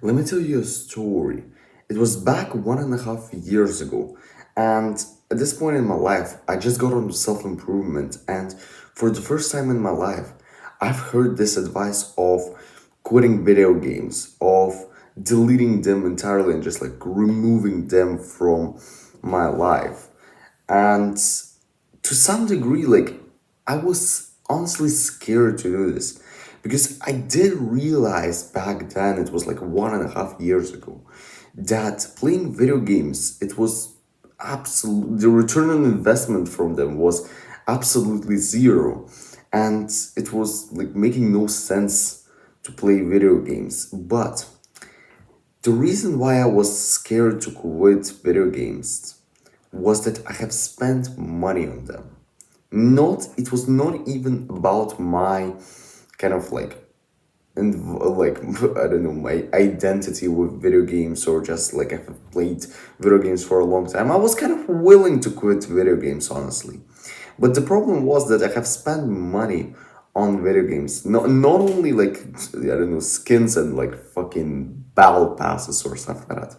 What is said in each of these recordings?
Let me tell you a story. It was back 1.5 years ago, and at this point in my life, I just got on self improvement, and for the first time in my life, I've heard this advice of quitting video games, of deleting them entirely, and just like removing them from my life. And to some degree, like I was honestly scared to do this because I did realize back then, it was like 1.5 years ago, that playing video games, it was absolute, the return on investment from them was absolutely zero. And it was like making no sense to play video games. But the reason why I was scared to quit video games was that I have spent money on them. Not, it was not even about my kind of like, and like I don't know, my identity with video games, or just like I've played video games for a long time. I was kind of willing to quit video games, honestly. But the problem was that I have spent money on video games. Not only like, I don't know, skins and like fucking battle passes or stuff like that.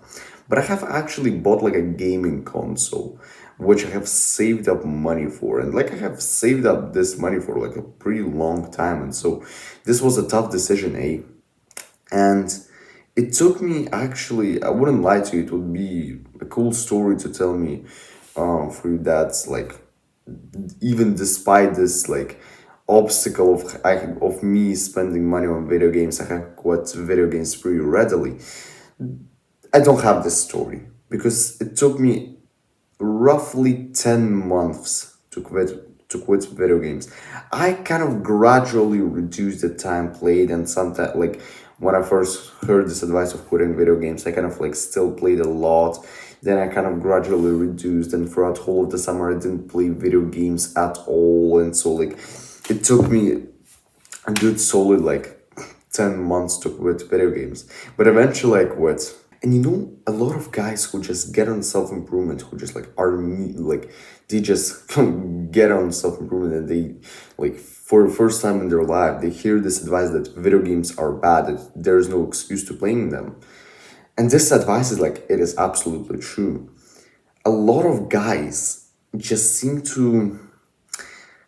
But I have actually bought like a gaming console, which I have saved up money for. And like I have saved up this money for like a pretty long time. And so this was a tough decision, eh? And it took me, actually, I wouldn't lie to you, it would be a cool story to tell me for you, that's like, even despite this like obstacle of me spending money on video games, I have quit video games pretty readily. I don't have this story because it took me roughly 10 months to quit video games. I kind of gradually reduced the time played, and sometimes like when I first heard this advice of quitting video games, I kind of like still played a lot. Then I kind of gradually reduced, and throughout whole of the summer I didn't play video games at all. And so like it took me a good solid like 10 months to quit video games. But eventually I quit. And a lot of guys who just get on self improvement, who just like are like they just get on self improvement, and they like for the first time in their life they hear this advice that video games are bad, that there's no excuse to playing them. And this advice is like, it is absolutely true. A lot of guys just seem to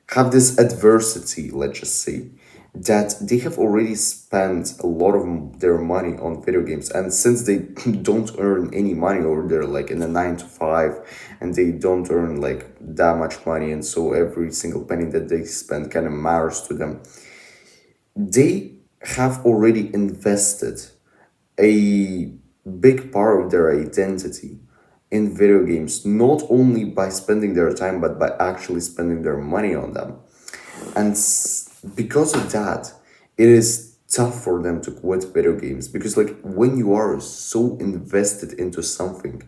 have this adversity, let's just say, that they have already spent a lot of their money on video games. And since they don't earn any money, or they're like in a 9 to 5, and they don't earn like that much money, and so every single penny that they spend kind of matters to them, they have already invested a big part of their identity in video games, not only by spending their time, but by actually spending their money on them. And because of that, it is tough for them to quit video games, because like when you are so invested into something,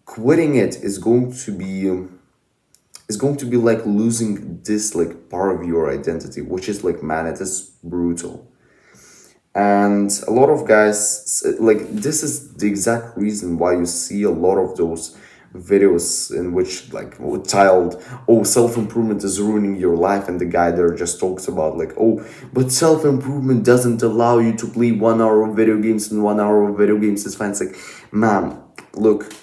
quitting it is going to be like losing this like part of your identity, which is like, man, it is brutal. And a lot of guys, like, this is the exact reason why you see a lot of those videos in which like child, oh, self-improvement is ruining your life, and the guy there just talks about like, oh, but self-improvement doesn't allow you to play 1 hour of video games, and 1 hour of video games is fine. It's like, man, look,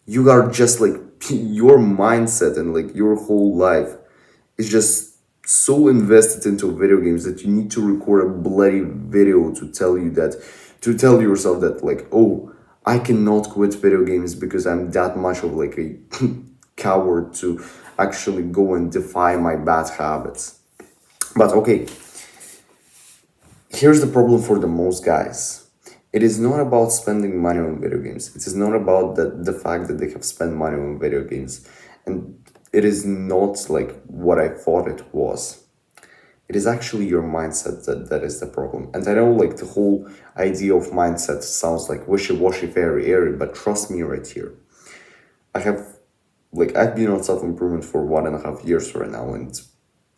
you are just like your mindset and like your whole life is just so invested into video games that you need to record a bloody video to tell yourself that like, oh, I cannot quit video games because I'm that much of like a coward to actually go and defy my bad habits. But okay, here's the problem for the most guys. It is not about spending money on video games. It is not about the fact that they have spent money on video games. And it is not like what I thought it was. It is actually your mindset that is the problem. And I know like the whole idea of mindset sounds like wishy-washy, very airy, but trust me right here. I have I've been on self-improvement for 1.5 years right now, and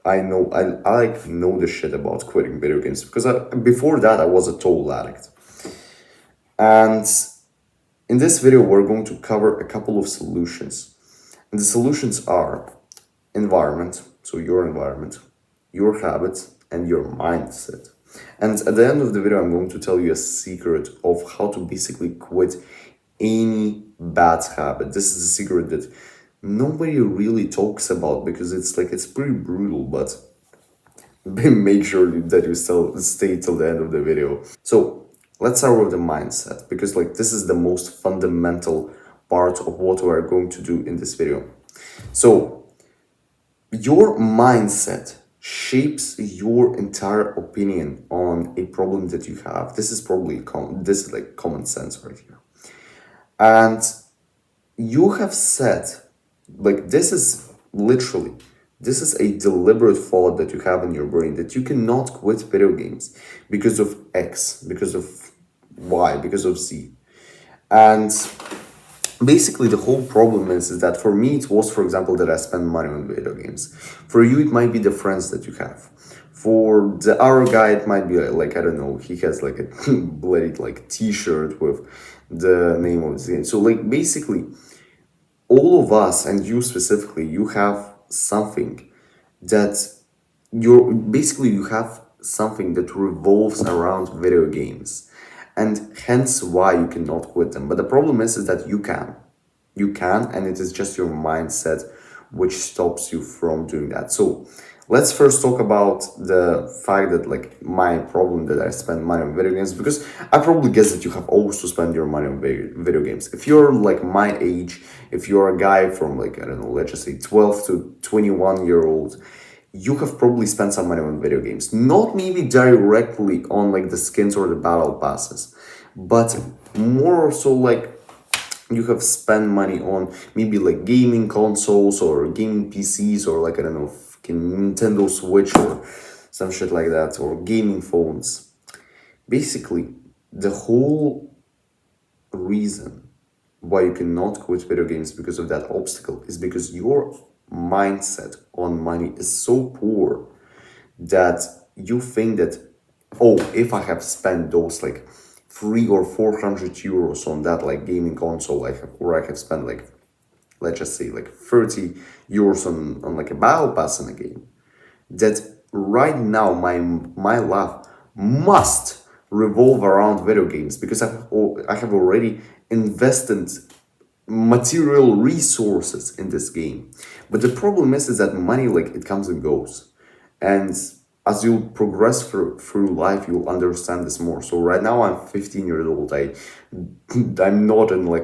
I like know the shit about quitting video games, because before that I was a total addict. And in this video we're going to cover a couple of solutions. And the solutions are environment, so your environment, your habits, and your mindset. And at the end of the video, I'm going to tell you a secret of how to basically quit any bad habit. This is a secret that nobody really talks about because it's pretty brutal, but make sure that you still stay till the end of the video. So let's start with the mindset because this is the most fundamental part of what we are going to do in this video. So your mindset shapes your entire opinion on a problem that you have. This is probably this is like common sense right here. And you have said, this is a deliberate thought that you have in your brain that you cannot quit video games because of X, because of Y, because of Z. And basically the whole problem is that for me it was, for example, that I spend money on video games. For you it might be the friends that you have. For the other guy it might be I don't know, he has like a bloody t-shirt with the name of his game. So basically all of us, and you specifically, you have something that you have something that revolves around video games, and hence why you cannot quit them. But the problem is that you can, and it is just your mindset which stops you from doing that. So let's first talk about the fact that my problem that I spend money on video games, because I probably guess that you have also spent your money on video games. If you're my age, if you're a guy from I don't know, let's just say 12 to 21-year-old, you have probably spent some money on video games. Not maybe directly on the skins or the battle passes, but more so you have spent money on maybe gaming consoles or gaming PCs or I don't know, fucking Nintendo Switch or some shit like that, or gaming phones. Basically, the whole reason why you cannot quit video games because of that obstacle is because your mindset on money is so poor that you think that, oh, if I have spent those 300 or 400 euros on that gaming console, or I have spent let's just say 30 euros on a battle pass in a game, that right now my life must revolve around video games because I have already invested material resources in this game. But the problem is that money it comes and goes, and as you progress through life you'll understand this more. So right now I'm 15 years old. I'm not in a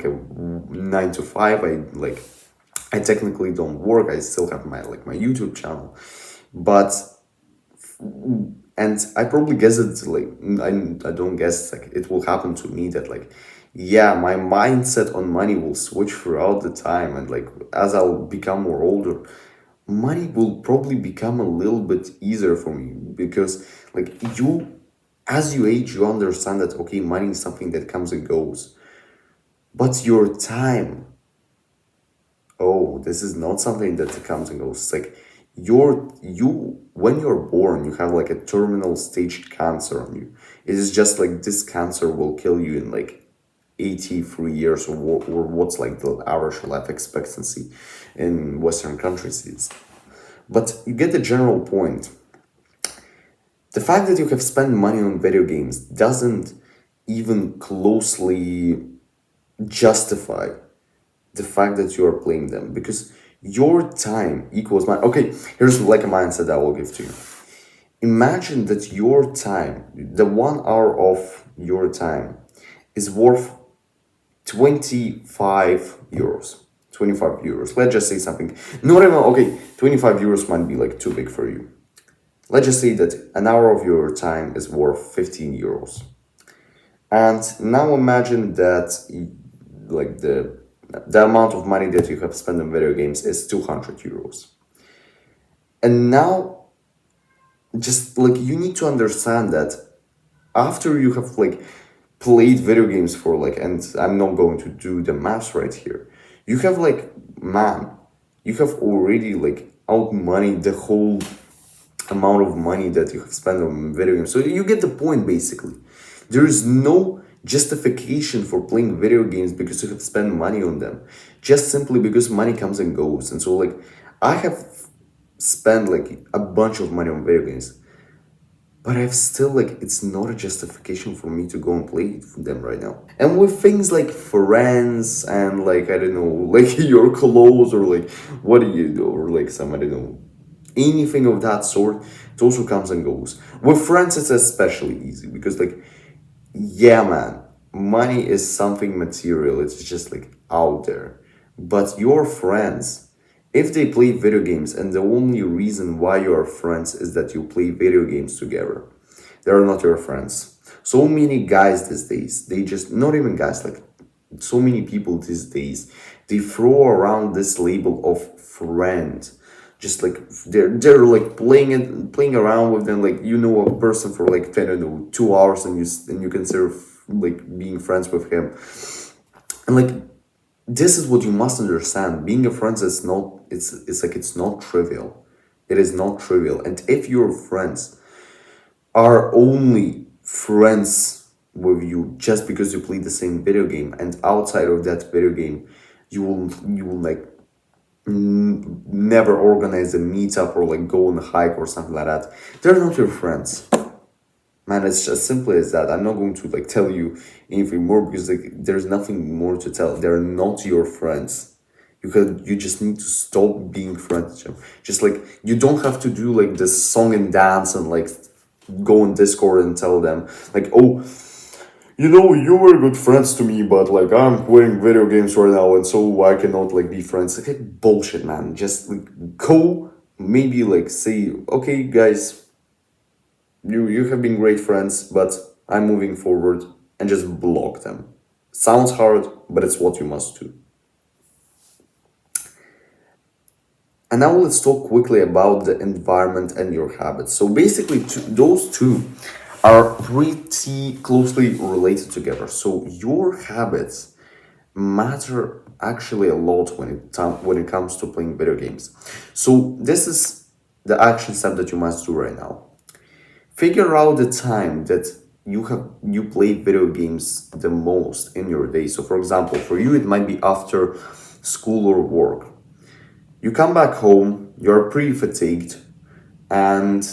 9 to 5. I technically don't work. I still have my YouTube channel, but and I probably guess it's I don't guess it will happen to me that yeah, my mindset on money will switch throughout the time, and as I'll become more older, money will probably become a little bit easier for me because you, as you age, you understand that okay, money is something that comes and goes, but your time, oh, this is not something that comes and goes. It's you when you're born, you have a terminal stage cancer on you. It is just this cancer will kill you in 83 years, or what's the average life expectancy in Western countries is. But you get the general point. The fact that you have spent money on video games doesn't even closely justify the fact that you are playing them, because your time equals my okay. Here's a mindset that I will give to you. Imagine that your time, the 1 hour of your time, is worth 25 euros. 25 euros. Let's just say something. Not even okay. 25 euros might be too big for you. Let's just say that an hour of your time is worth 15 euros. And now imagine that the amount of money that you have spent on video games is 200 euros. And now just you need to understand that after you have played video games for and I'm not going to do the maths right here, you have man, you have already out money the whole amount of money that you have spent on video games. So you get the point. Basically, there is no justification for playing video games because you have spent money on them, just simply because money comes and goes. And so I have spent a bunch of money on video games, but I've still like it's not a justification for me to go and play for them right now. And with things like friends and like I don't know, like your clothes or like what do you do or like some I don't know anything of that sort, it also comes and goes. With friends, it's especially easy because like yeah, man, money is something material. It's just like out there. But your friends, if they play video games and the only reason why you are friends is that you play video games together, they are not your friends. So many guys these days, they just, not even guys, like so many people these days, they throw around this label of friend. Just like they're like playing around with them, like you know a person for like I don't know 2 hours and you consider like being friends with him. And like this is what you must understand. Being a friend is not it's like it's not trivial. It is not trivial. And if your friends are only friends with you just because you play the same video game and outside of that video game you will like never organize a meetup or like go on a hike or something like that, they're not your friends. Man, it's as simple as that. I'm not going to like tell you anything more because like there's nothing more to tell. They're not your friends. You just need to stop being friends with them. Just like you don't have to do like this song and dance and like go on Discord and tell them like, oh, you were good friends to me, but like I'm playing video games right now, and so I cannot like be friends. Like bullshit, man. Just like go, maybe like say, okay, guys, you have been great friends, but I'm moving forward, and just block them. Sounds hard, but it's what you must do. And now let's talk quickly about the environment and your habits. So basically, those two are pretty closely related together. So your habits matter actually a lot when it comes to playing video games. So this is the action step that you must do right now. Figure out the time that you play video games the most in your day. So for example, for you it might be after school or work. You come back home, you're pretty fatigued, and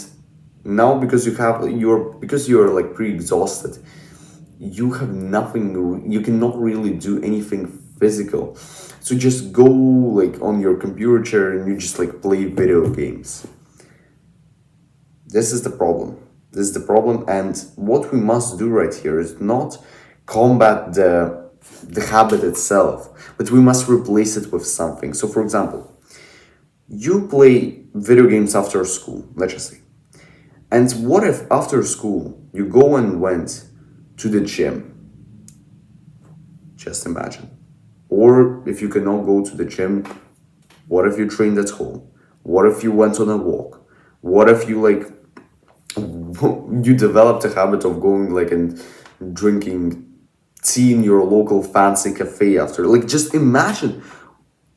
now because you're like pretty exhausted, you have nothing, you cannot really do anything physical. So just go like on your computer chair and you just like play video games. This is the problem. This is the problem, and what we must do right here is not combat the habit itself, but we must replace it with something. So for example, you play video games after school, let's just say. And what if after school you go and went to the gym? Just imagine. Or if you cannot go to the gym, what if you trained at home? What if you went on a walk? What if you like you developed a habit of going like and drinking tea in your local fancy cafe after? Like just imagine,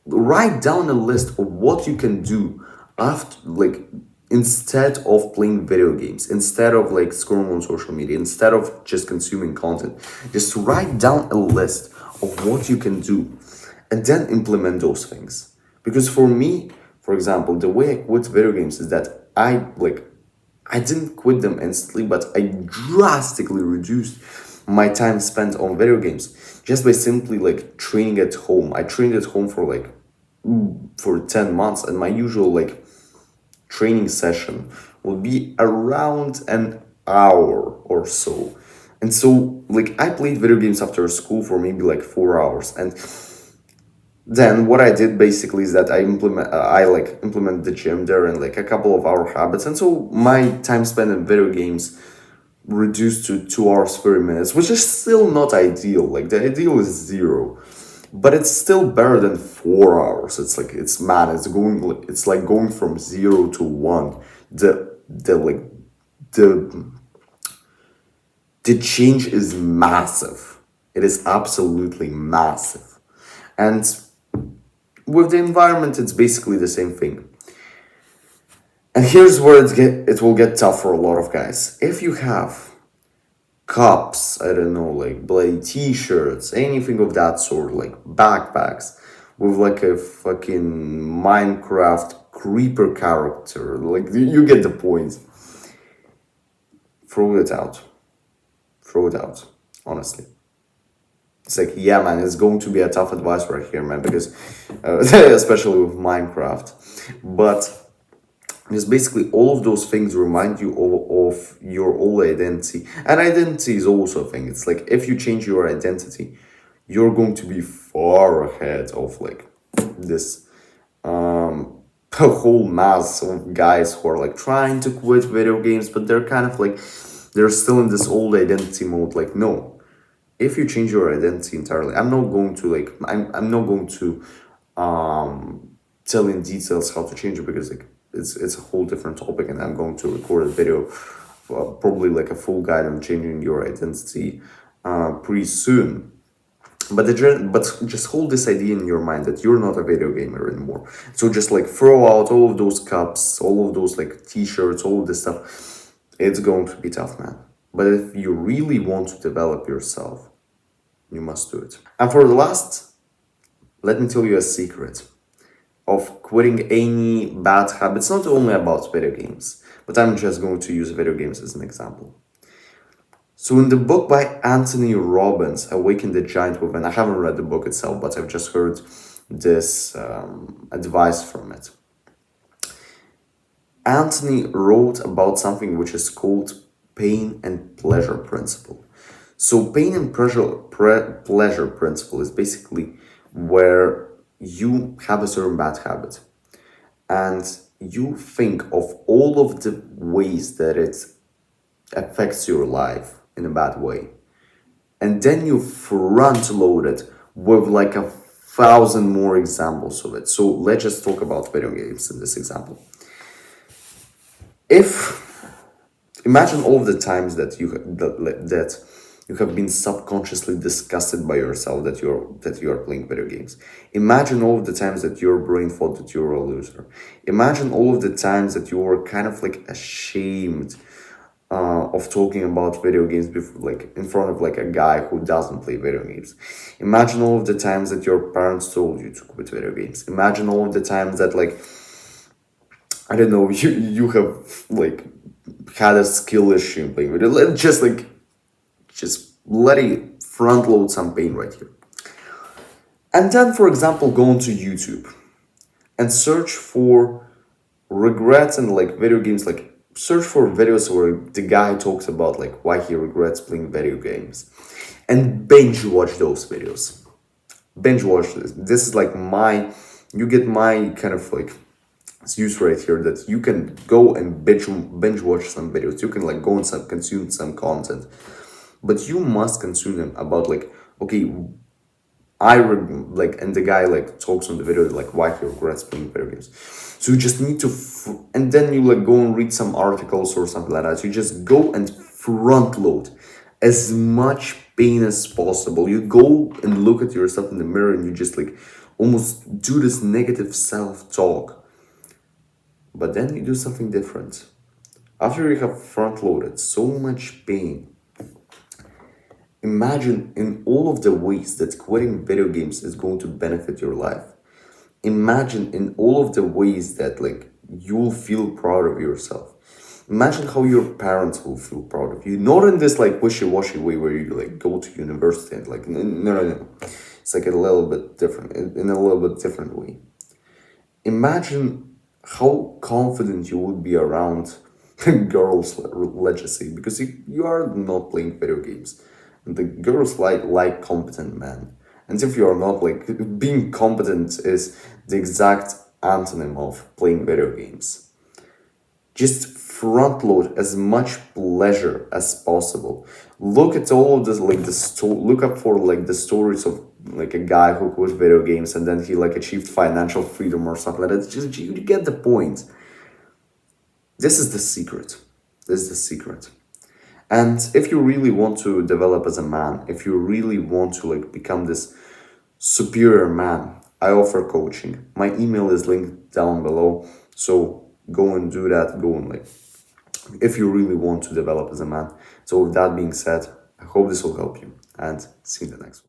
write down a list of what you can do after like instead of playing video games, instead of like scrolling on social media, instead of just consuming content. Just write down a list of what you can do and then implement those things. Because for me, for example, the way I quit video games is that I didn't quit them instantly, but I drastically reduced my time spent on video games just by simply like training at home. I trained at home for 10 months, and my usual like training session will be around an hour or so. And so like I played video games after school for maybe like 4 hours, and then what I did basically is that I like implement the gym there and like a couple of hour habits, and so my time spent in video games reduced to 2 hours 30 minutes, which is still not ideal. Like the ideal is zero, but it's still better than 4 hours. It's like it's like going from 0 to 1. The the change is massive. It is absolutely massive. And with the environment, it's basically the same thing. And here's where it will get tough for a lot of guys. If you have cups, I don't know, like bloody t-shirts, anything of that sort, like backpacks with like a fucking Minecraft creeper character, like you get the point. throw it out. Throw it out, honestly. It's like, yeah, man, it's going to be a tough advice right here, man, because especially with Minecraft. But it's basically all of those things remind you of your old identity. And identity is also a thing. It's like if you change your identity, you're going to be far ahead of like this a whole mass of guys who are like trying to quit video games, but they're kind of like they're still in this old identity mode. Like, no, if you change your identity entirely, I'm not going to tell in details how to change it, because like it's a whole different topic, and I'm going to record a video, probably like a full guide on changing your identity pretty soon. But just hold this idea in your mind that you're not a video gamer anymore. So just like throw out all of those cups, all of those like t-shirts, all of this stuff. It's going to be tough, man. But if you really want to develop yourself, you must do it. And for the last, let me tell you a secret of quitting any bad habits, not only about video games, but I'm just going to use video games as an example. So in the book by Anthony Robbins, Awaken the Giant Within, I haven't read the book itself, but I've just heard this advice from it. Anthony wrote about something which is called pain and pleasure principle. So pain and pleasure principle is basically where you have a certain bad habit and you think of all of the ways that it affects your life in a bad way, and then you front load it with like 1,000 more examples of it. So let's just talk about video games in this example. If imagine all of the times that you have been subconsciously disgusted by yourself that you are playing video games. Imagine all of the times that your brain thought that you were a loser. Imagine all of the times that you were kind of like ashamed of talking about video games before, like in front of like a guy who doesn't play video games. Imagine all of the times that your parents told you to quit video games. Imagine all of the times that like, I don't know, you have like had a skill issue in playing video. Just let it front load some pain right here. And then, for example, go onto YouTube and search for regrets and like video games, like search for videos where the guy talks about like why he regrets playing video games, and binge watch those videos. Binge watch this. This is like you get my kind of like use right here, that you can go and binge watch some videos. You can like go and consume some content, but you must consume them about like, okay, and the guy like talks on the video like why he regrets playing video games. So you just need to, and then you like go and read some articles or something like that. So you just go and front load as much pain as possible. You go and look at yourself in the mirror and you just like almost do this negative self-talk. But then you do something different. After you have front loaded so much pain, imagine in all of the ways that quitting video games is going to benefit your life. Imagine in all of the ways that like you'll feel proud of yourself. Imagine how your parents will feel proud of you. Not in this like wishy-washy way where you like go to university and like no. It's like a little bit different, in a little bit different way. Imagine how confident you would be around girls, let's just say, because you are not playing video games. And the girls like competent men. And if you are not, like, being competent is the exact antonym of playing video games. Just front load as much pleasure as possible. Look at all of this, like look up for like the stories of like a guy who quit video games and then he like achieved financial freedom or something like that. Just you get the point. This is the secret. This is the secret. And if you really want to develop as a man, if you really want to like become this superior man, I offer coaching. My email is linked down below. So go and do that. Go and like, if you really want to develop as a man. So with that being said, I hope this will help you, and see you in the next one.